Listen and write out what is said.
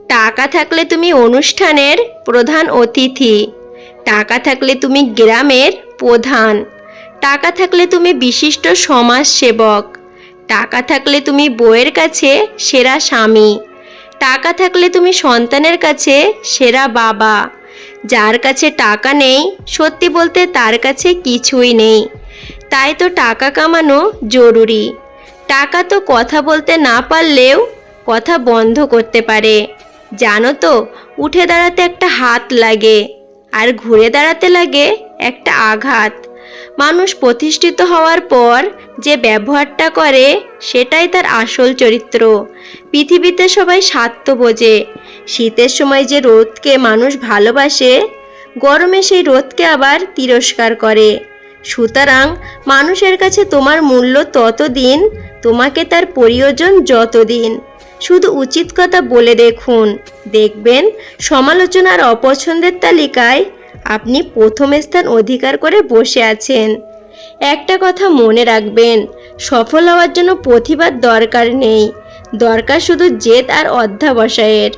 টাকা থাকলে তুমি অনুষ্ঠানের প্রধান অতিথি। টাকা থাকলে তুমি গ্রামের প্রধান। টাকা থাকলে তুমি বিশিষ্ট সমাজসেবক। টাকা থাকলে তুমি বউয়ের কাছে সেরা স্বামী। টাকা থাকলে তুমি সন্তানের কাছে সেরা বাবা। যার কাছে টাকা নেই, সত্যি বলতে তার কাছে কিছুই নেই। তাই তো টাকা কামানো জরুরি। টাকা তো কথা বলতে না পারলেও কথা বন্ধ করতে পারে। জানো তো, উঠে দাঁড়াতে একটা হাত লাগে, আর ঘুরে দাঁড়াতে লাগে একটা আঘাত। মানুষ প্রতিষ্ঠিত হওয়ার পর যে ব্যবহারটা করে সেটাই তার আসল চরিত্র। পৃথিবীতে সবাই স্বার্থ বোঝে। শীতের সময় যে রোদকে মানুষ ভালোবাসে, গরমে সেই রোদকে আবার তিরস্কার করে। সুতরাং মানুষের কাছে তোমার মূল্য ততদিন, তোমাকে তার প্রয়োজন যতদিন। শুধু উচিত কথা বলে দেখুন, দেখবেন সমালোচনার অপছন্দের তালিকায় আপনি প্রথম স্থান অধিকার করে বসে আছেন। একটা কথা মনে রাখবেন, সফল হওয়ার জন্য প্রতিবাদ দরকার নেই, দরকার শুধু জেদ আর অধ্যবসায়ের।